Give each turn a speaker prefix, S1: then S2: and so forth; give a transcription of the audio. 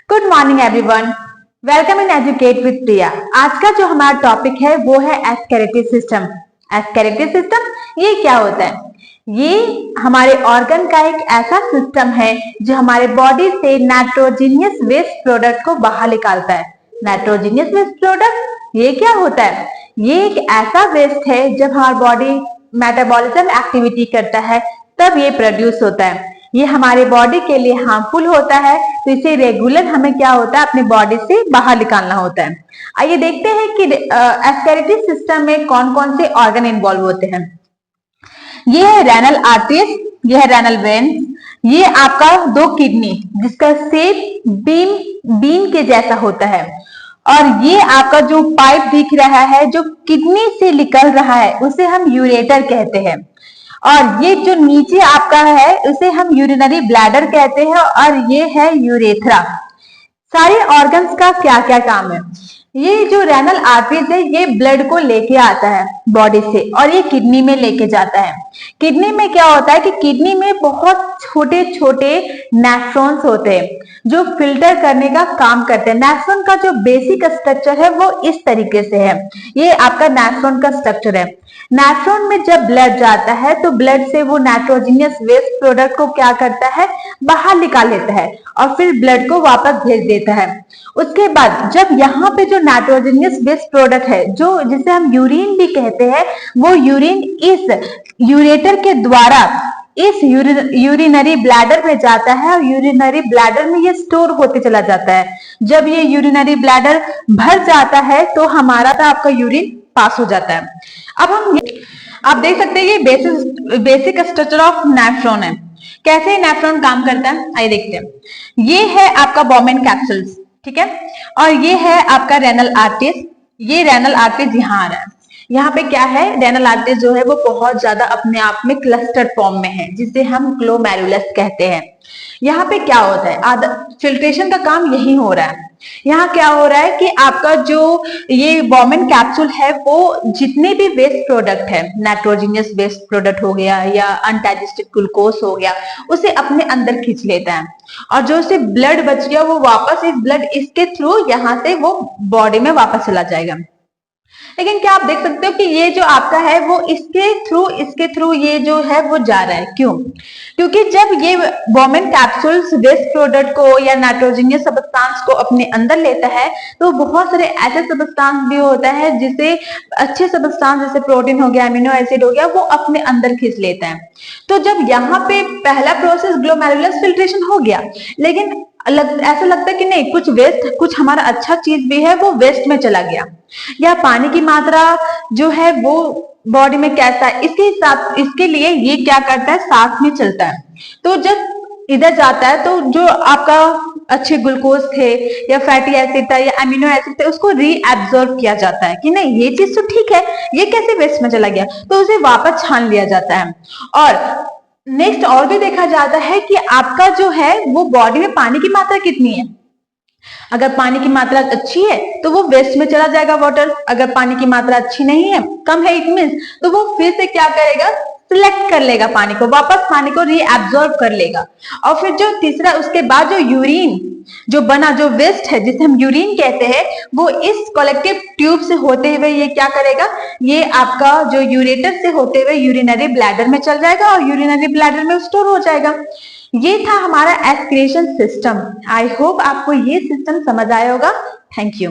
S1: Good morning everyone, welcome in educate with Priya. आज का जो हमारा टॉपिक है वो है एस्केरेटिव सिस्टम। एस्केरेटिव सिस्टम ये क्या होता है? ये हमारे ऑर्गन का एक ऐसा सिस्टम है जो हमारे बॉडी से नाइट्रोजीनियस वेस्ट प्रोडक्ट को बाहर निकालता है। नाइट्रोजीनियस वेस्ट प्रोडक्ट ये क्या होता है? ये एक ऐसा वेस्ट है जब हमारी बॉडी मेटाबॉलिज्म एक्टिविटी करता है तब ये प्रोड्यूस होता है। ये हमारे बॉडी के लिए हार्मफुल होता है, तो इसे रेगुलर हमें क्या होता है अपने बॉडी से बाहर निकालना होता है। आइए देखते हैं कि एस्केरेटिव सिस्टम में कौन कौन से ऑर्गन इन्वॉल्व होते हैं। ये है रेनल आर्टरीज, ये है रेनल वेन्स, ये आपका दो किडनी जिसका शेप बीन के जैसा होता है, और ये आपका जो पाइप दिख रहा है जो किडनी से निकल रहा है उसे हम यूरेटर कहते हैं, और ये जो नीचे आपका है उसे हम यूरिनरी ब्लैडर कहते हैं, और ये है यूरेथ्रा। सारे ऑर्गन्स का क्या क्या काम है? ये जो रेनल आर्टरीज है ये ब्लड को लेके आता है बॉडी से और ये किडनी में लेके जाता है। किडनी में क्या होता है कि किडनी में बहुत छोटे छोटे नेफ्रॉन्स होते हैं जो फिल्टर करने का काम करते हैं। नेफ्रॉन का जो बेसिक स्ट्रक्चर है वो इस तरीके से है, ये आपका नेफ्रॉन का स्ट्रक्चर है। नेफ्रॉन में जब ब्लड जाता है तो ब्लड से वो नाइट्रोजीनियस वेस्ट प्रोडक्ट को क्या करता है, बाहर निकाल लेता है और फिर ब्लड को वापस भेज देता है। उसके बाद जब यहाँ पे जो नाइट्रोजीनियस वेस्ट प्रोडक्ट है जो जिसे हम यूरिन भी कहते हैं, वो यूरिन इस यूरेटर के द्वारा इस यूरिनरी ब्लैडर में जाता है और यूरिनरी ब्लैडर में ये स्टोर होते चला जाता है। जब ये यूरिनरी ब्लैडर भर जाता है तो हमारा तो आपका यूरिन पास हो जाता है। अब आप देख सकते हैं ये बेसिक स्ट्रक्चर ऑफ नेफ्रॉन है। कैसे नेफ्रॉन काम करता है आइए देखते हैं। ये है आपका बॉमेन कैप्सूल्स, ठीक है, और ये है आपका रेनल आर्टरीज। ये रेनल आर्टरीज यहाँ आ रहा है। यहाँ पे क्या है, रेनल आर्टरीज जो है वो बहुत ज्यादा अपने आप में क्लस्टर्ड फॉर्म में है जिसे हम ग्लोमेरुलस कहते हैं। यहाँ पे क्या होता है, फिल्ट्रेशन का काम यही हो रहा है। यहाँ क्या हो रहा है कि आपका जो ये बॉमेन कैप्सूल है वो जितने भी वेस्ट प्रोडक्ट है, नाइट्रोजीनियस वेस्ट प्रोडक्ट हो गया या अनडाइजेस्टेड ग्लूकोज हो गया, उसे अपने अंदर खींच लेता है, और जो उसे ब्लड बच गया वो वापस इस ब्लड इसके थ्रू यहाँ से वो बॉडी में वापस चला जाएगा। लेकिन क्या आप देख सकते हो कि ये जो आपका है वो इसके थ्रू ये जो है वो जा रहा है। क्यों? क्योंकि जब ये बॉमेन कैप्सूल्स वेस्ट प्रोडक्ट को या नाइट्रोजीनियस सब्सटेंस को अपने अंदर लेता है तो बहुत सारे ऐसे सब्सटेंस भी होता है जिसे अच्छे सब्सटेंस जैसे प्रोटीन हो गया, अमीनो एसिड हो गया, वो अपने अंदर खींच लेता है। तो जब यहाँ पे पहला प्रोसेस ग्लोमेरुलस फिल्ट्रेशन हो गया, लेकिन ऐसा लगता है कि नहीं, कुछ हमारा अच्छा चीज भी है वो वेस्ट में चला गया, या पानी की मात्रा जो है वो बॉडी में कैसा है इसके लिए ये क्या करता है, साथ में चलता है। तो जब इधर जाता है तो जो आपका अच्छे ग्लूकोज थे या फैटी एसिड था या अमीनो एसिड थे उसको रीएब्सॉर्ब किया जाता है कि नहीं ये चीज तो ठीक है, ये कैसे वेस्ट में चला गया, तो उसे वापस छान लिया जाता है। और नेक्स्ट और भी देखा जाता है कि आपका जो है वो बॉडी में पानी की मात्रा कितनी है। अगर पानी की मात्रा अच्छी है तो वो वेस्ट में चला जाएगा वाटर। अगर पानी की मात्रा अच्छी नहीं है, कम है, इट मींस तो वो फिर से क्या करेगा, सिलेक्ट कर लेगा पानी को, वापस पानी को रीएब्सॉर्ब कर लेगा। और फिर जो तीसरा उसके बाद जो यूरिन जो बना, जो वेस्ट है जिसे हम यूरिन कहते हैं, वो इस कलेक्टिव ट्यूब से होते हुए ये क्या करेगा, ये आपका जो यूरेटर से होते हुए यूरिनरी ब्लैडर में चल जाएगा और यूरिनरी ब्लैडर में स्टोर हो जाएगा। ये था हमारा एस्पिरेशन सिस्टम। आई होप आपको ये सिस्टम समझ आया होगा। Thank you.